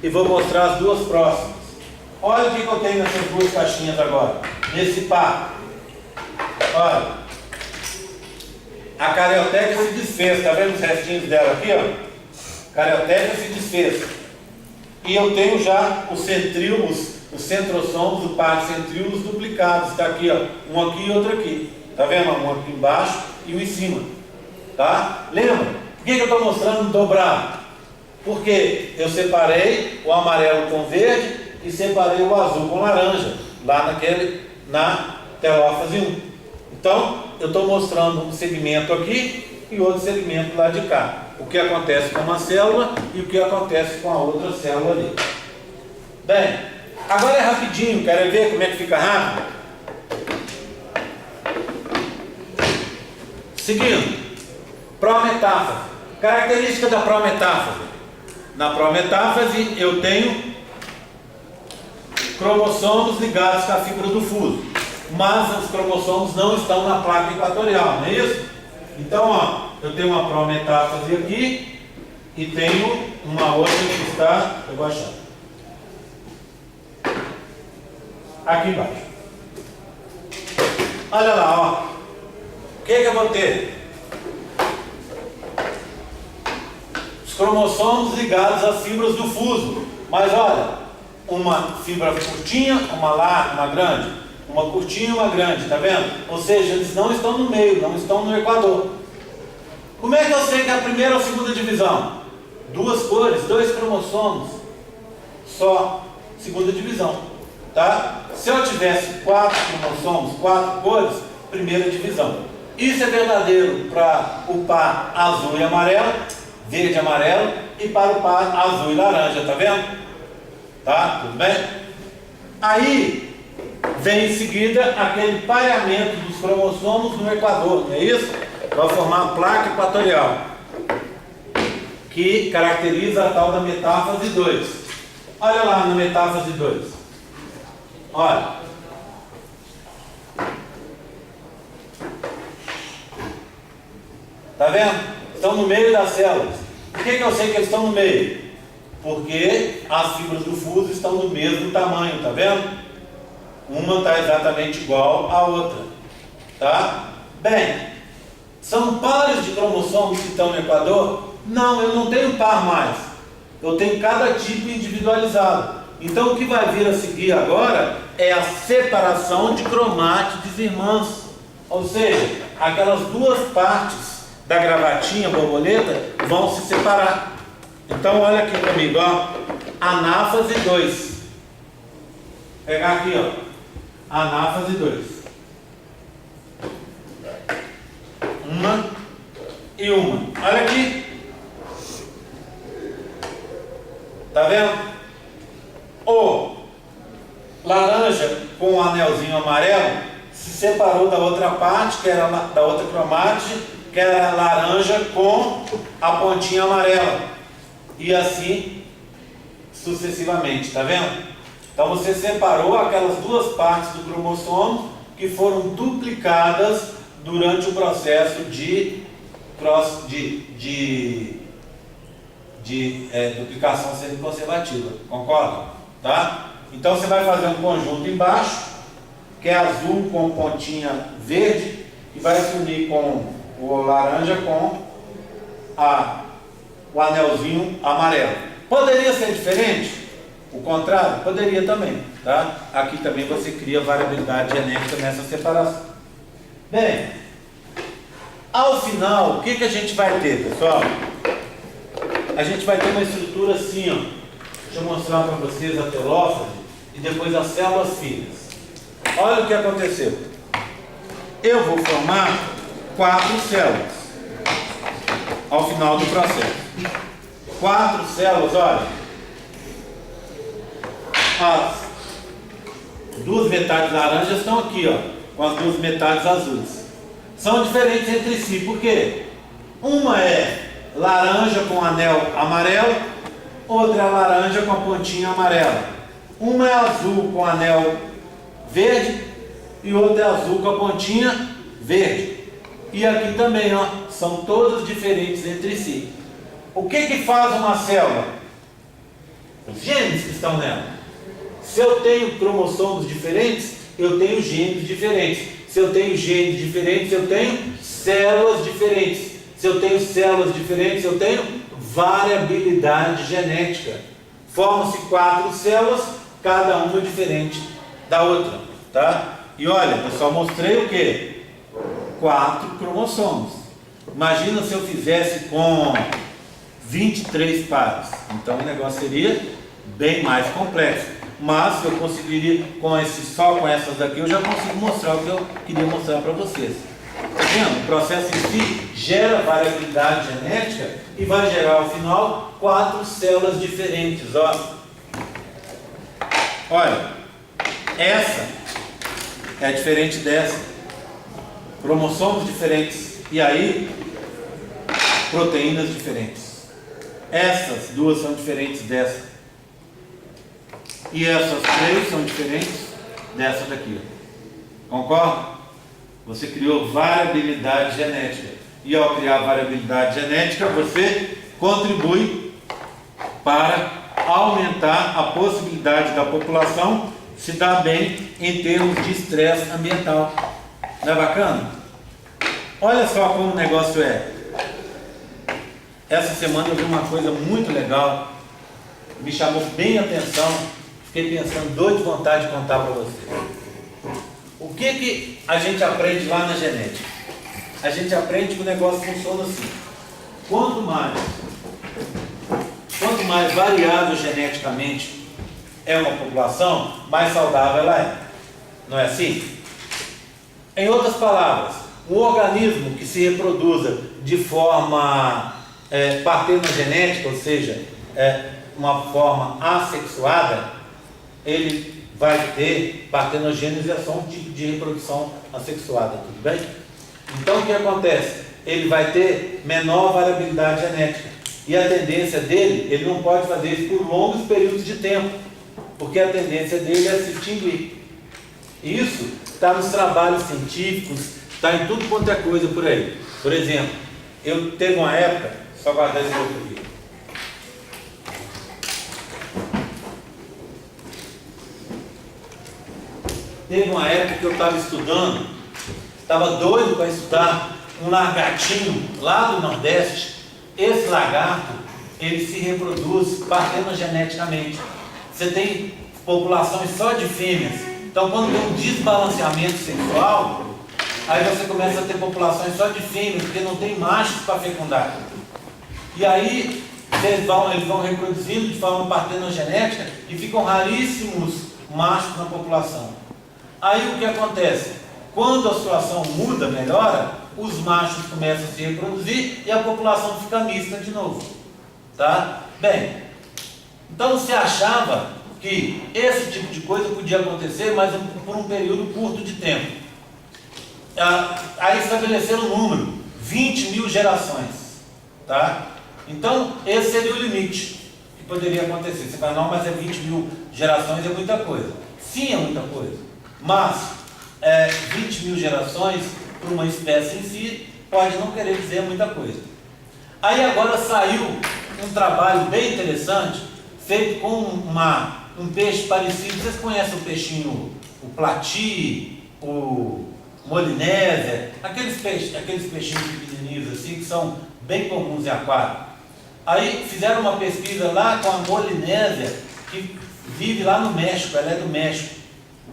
e vou mostrar as duas próximas. Olha o que eu tenho nessas duas caixinhas agora, nesse par. Olha, a carioteca se desfez, tá vendo os restinhos dela aqui, ó? Carioteca se desfez. E eu tenho já os centrossomos do par centríolos duplicados. Está aqui, ó, um aqui e outro aqui. Tá vendo? Um aqui embaixo e um em cima. Tá? Lembra? Por que eu estou mostrando dobrado? Porque eu separei o amarelo com verde e separei o azul com laranja, lá na telófase 1. Então, eu estou mostrando um segmento aqui e outro segmento lá de cá. O que acontece com uma célula e o que acontece com a outra célula ali. Bem, agora é rapidinho, querem ver como é que fica rápido? Seguindo, prometáfase. Característica da prometáfase. Na prometáfase eu tenho cromossomos ligados com a fibra do fuso, mas os cromossomos não estão na placa equatorial, não é isso? Então, ó, eu tenho uma prometáfase aqui e tenho uma outra que está, eu vou achar, aqui embaixo. Olha lá, ó. O que eu vou ter? Os cromossomos ligados às fibras do fuso. Mas olha, uma fibra curtinha, uma larga, uma grande. Uma curtinha e uma grande, tá vendo? Ou seja, eles não estão no meio, não estão no equador. Como é que eu sei que é a primeira ou a segunda divisão? Duas cores, dois cromossomos. Só segunda divisão, tá? Se eu tivesse 4 cromossomos, 4 cores, primeira divisão. Isso é verdadeiro para o par azul e amarelo, verde e amarelo, e para o par azul e laranja, tá vendo? Tá? Tudo bem? Aí vem em seguida aquele pareamento dos cromossomos no equador, não é isso? Vai formar a placa equatorial, que caracteriza a tal da metáfase 2. Olha lá na metáfase 2. Olha. Tá vendo? Estão no meio das células. Por que eu sei que eles estão no meio? Porque as fibras do fuso estão do mesmo tamanho, tá vendo? Uma está exatamente igual à outra. Tá? Bem, são pares de cromossomos que estão no equador? Não, eu não tenho par mais. Eu tenho cada tipo individualizado. Então o que vai vir a seguir agora é a separação de cromátides irmãs. Ou seja, aquelas duas partes da gravatinha borboleta vão se separar. Então olha aqui comigo, ó. Anáfase 2. Vou pegar aqui, ó. Anáfase 2. Uma e uma. Olha aqui. Tá vendo? O laranja com o anelzinho amarelo se separou da outra parte, que era da outra cromátide, que era laranja com a pontinha amarela. E assim sucessivamente, tá vendo? Então você separou aquelas duas partes do cromossomo que foram duplicadas durante o processo de duplicação semiconservativa. Concorda? Tá? Então você vai fazer um conjunto embaixo, que é azul com pontinha verde, e vai se unir com o laranja com o anelzinho amarelo. Poderia ser diferente? O contrário? Poderia também. Tá? Aqui também você cria variabilidade genética nessa separação. Bem, ao final, o que a gente vai ter, pessoal? A gente vai ter uma estrutura assim, ó. Deixa eu mostrar para vocês a telófase e depois as células filhas. Olha o que aconteceu. Eu vou formar 4 células ao final do processo. 4 células, olha. As duas metades laranjas estão aqui, ó, com as duas metades azuis. São diferentes entre si, por quê? Uma é laranja com anel amarelo, outra é laranja com a pontinha amarela. Uma é azul com anel verde e outra é azul com a pontinha verde. E aqui também, ó, são todas diferentes entre si. O que faz uma célula? os genes que estão nela. Se eu tenho cromossomos diferentes, eu tenho genes diferentes. Se eu tenho genes diferentes, eu tenho células diferentes. Se eu tenho células diferentes, eu tenho variabilidade genética. Formam-se 4 células, cada uma diferente da outra, tá? E olha, eu só mostrei o quê? 4 cromossomos. Imagina se eu fizesse com 23 pares. Então o negócio seria bem mais complexo. Mas eu conseguiria, só com essas daqui, eu já consigo mostrar o que eu queria mostrar para vocês. Tá vendo? O processo em si gera variabilidade genética e vai gerar ao final 4 células diferentes. Ó. Olha, essa é diferente dessa. Cromossomos diferentes. E aí, proteínas diferentes. Essas duas são diferentes dessa. E essas 3 são diferentes dessa daqui. Concorda? Você criou variabilidade genética. E ao criar variabilidade genética, você contribui para aumentar a possibilidade da população se dar bem em termos de estresse ambiental. Não é bacana? Olha só como o negócio é. Essa semana eu vi uma coisa muito legal, me chamou bem a atenção, fiquei pensando, doido de vontade de contar para vocês. O que a gente aprende lá na genética? A gente aprende que o negócio funciona assim. Quanto mais variável geneticamente é uma população, mais saudável ela é. Não é assim? Em outras palavras, um organismo que se reproduza de forma partenogenética, ou seja, uma forma assexuada, ele vai ter partenogênese, é só um tipo de reprodução assexuada, tudo bem? Então o que acontece? Ele vai ter menor variabilidade genética. E a tendência dele, ele não pode fazer isso por longos períodos de tempo, porque a tendência dele é se extinguir. Isso está nos trabalhos científicos, está em tudo quanto é coisa por aí. Por exemplo, teve uma época, só guardar esse outro aqui. Teve uma época que eu estava estudando, estava doido para estudar um lagartinho lá do Nordeste. Esse lagarto, ele se reproduz partenogeneticamente. Você tem populações só de fêmeas. Então, quando tem um desbalanceamento sexual, aí você começa a ter populações só de fêmeas, porque não tem machos para fecundar. E aí, eles vão reproduzindo de forma partenogenética e ficam raríssimos machos na população. Aí o que acontece? Quando a situação muda, melhora, os machos começam a se reproduzir e a população fica mista de novo. Tá? Bem, então se achava que esse tipo de coisa podia acontecer, mas por um período curto de tempo. Aí estabeleceram o número, 20.000 gerações. Tá? Então, esse seria o limite que poderia acontecer. Você fala, não, mas 20.000 gerações é muita coisa. Sim, é muita coisa. Mas 20.000 gerações para uma espécie em si pode não querer dizer muita coisa. Aí agora saiu um trabalho bem interessante, feito com um peixe parecido. Vocês conhecem o peixinho, o plati, o molinésia, aqueles peixinhos pequenininhos assim, que são bem comuns em aquário. Aí fizeram uma pesquisa lá com a molinésia, que vive lá no México, ela é do México.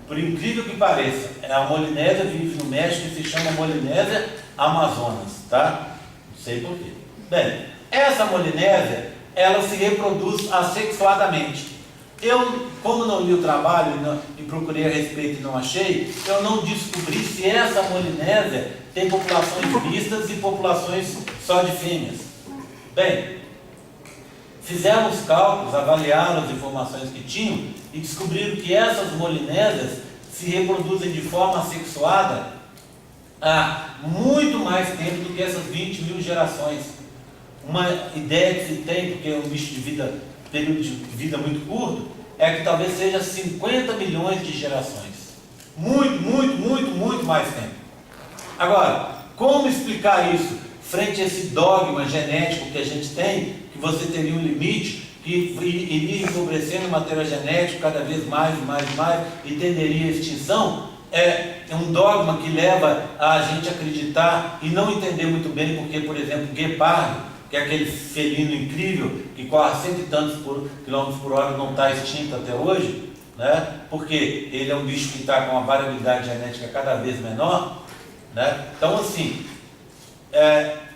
Por incrível que pareça, a molinésia vive no México e se chama molinésia amazonas, tá? Não sei porquê. Bem, essa molinésia, ela se reproduz assexuadamente. Eu, como não li o trabalho e procurei a respeito e não achei, eu não descobri se essa molinésia tem populações mistas e populações só de fêmeas. Bem, fizeram os cálculos, avaliaram as informações que tinham e descobriram que essas molinésias se reproduzem de forma assexuada há muito mais tempo do que essas 20.000 gerações. Uma ideia que se tem, porque é um bicho de vida, período de vida muito curto, é que talvez seja 50 milhões de gerações. Muito mais tempo. Agora, como explicar isso frente a esse dogma genético que a gente tem, que você teria um limite que iria empobrecendo o material genético cada vez mais e tenderia à extinção, é um dogma que leva a gente a acreditar e não entender muito bem porque, por exemplo, guepardo, que é aquele felino incrível que corre a 100 e tantos quilômetros por hora, não está extinto até hoje, né? Porque ele é um bicho que está com uma variabilidade genética cada vez menor, né? Então, assim,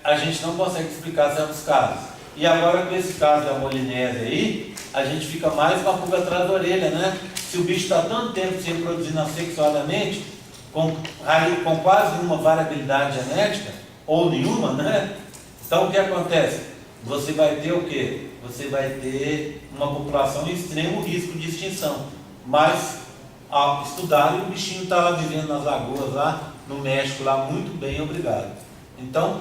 a gente não consegue explicar certos casos. E agora, com esse caso da molinese aí, a gente fica mais com a pulga atrás da orelha, né? Se o bicho está tanto tempo se reproduzindo assexuadamente, com quase nenhuma variabilidade genética, ou nenhuma, né? Então, o que acontece? Você vai ter o quê? Você vai ter uma população em extremo risco de extinção. Mas, ao estudarem, o bichinho está lá vivendo nas lagoas, lá no México, lá muito bem, obrigado. Então,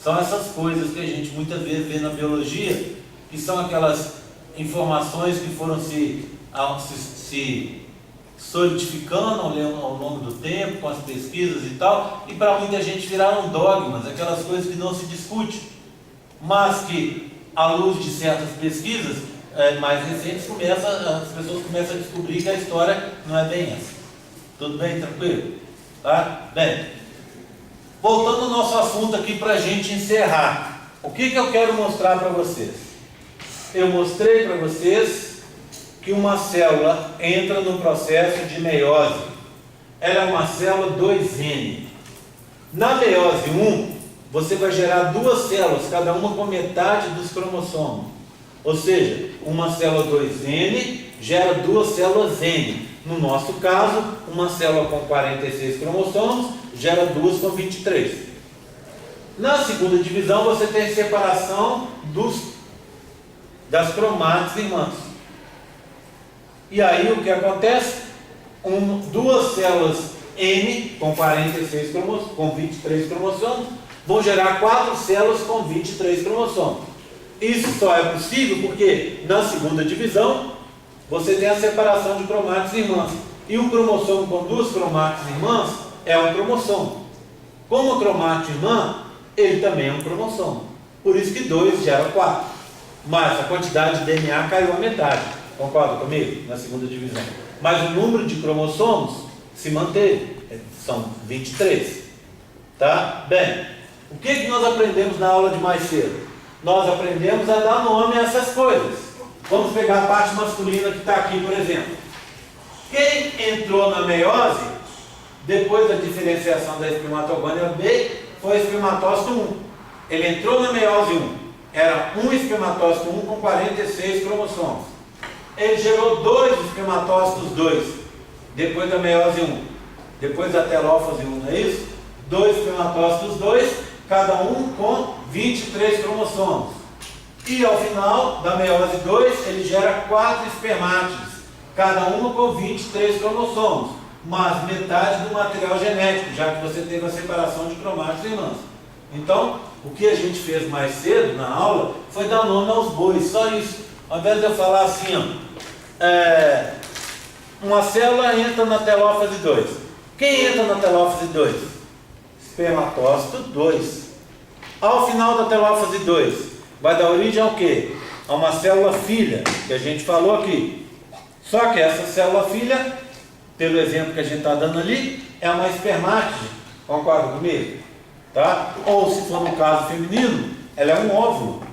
são essas coisas que a gente muitas vezes vê na biologia, que são aquelas informações que foram se solidificando ao longo do tempo, com as pesquisas e tal, e para muita gente viraram dogmas, aquelas coisas que não se discute, mas que, à luz de certas pesquisas mais recentes, as pessoas começam a descobrir que a história não é bem essa. Tudo bem? Tranquilo? Tá? Bem, voltando ao nosso assunto aqui para a gente encerrar, o que eu quero mostrar para vocês? Eu mostrei para vocês que uma célula entra no processo de meiose. Ela é uma célula 2N. Na meiose 1, você vai gerar duas células, cada uma com metade dos cromossomos. Ou seja, uma célula 2N gera duas células N. No nosso caso, uma célula com 46 cromossomos gera duas com 23. Na segunda divisão, você tem separação das cromátides irmãs. E aí o que acontece? Duas células N com 46 cromossomos, com 23 cromossomos, vão gerar 4 células com 23 cromossomos. Isso só é possível porque na segunda divisão você tem a separação de cromátides irmãs. E um cromossomo com duas cromátides irmãs é um cromossomo. Como cromátide irmã, ele também é um cromossomo. Por isso que 2 gera 4. Mas a quantidade de DNA caiu à metade. Concorda comigo? Na segunda divisão. Mas o número de cromossomos se manteve. São 23. Tá? Bem, o que nós aprendemos na aula de mais cedo? Nós aprendemos a dar nome a essas coisas. Vamos pegar a parte masculina que está aqui, por exemplo. Quem entrou na meiose, depois da diferenciação da espermatogônia B, foi o espermatócito 1. Ele entrou na meiose 1. Era um espermatócito 1 com 46 cromossomos. Ele gerou 2 espermatócitos 2, depois da meiose 1, depois da telófase 1, não é isso? 2 espermatócitos 2, cada um com 23 cromossomos. E ao final da meiose 2, ele gera 4 espermátides, cada uma com 23 cromossomos, mas metade do material genético, já que você teve a separação de cromátidos irmãs. Então, o que a gente fez mais cedo na aula foi dar nome aos bois, só isso. Ao invés de eu falar assim, uma célula entra na telófase 2. Quem entra na telófase 2? Espermatócito 2. Ao final da telófase 2, vai dar origem ao quê? A uma célula filha, que a gente falou aqui. Só que essa célula filha, pelo exemplo que a gente está dando ali, é uma espermátide. Concorda comigo? Tá? Ou, se for no caso feminino, ela é um óvulo.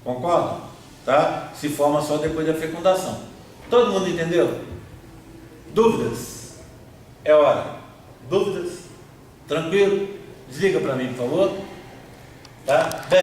Concorda? Tá? Se forma só depois da fecundação. Todo mundo entendeu? Dúvidas? É hora. Dúvidas? Tranquilo? Desliga para mim, por favor. Tá?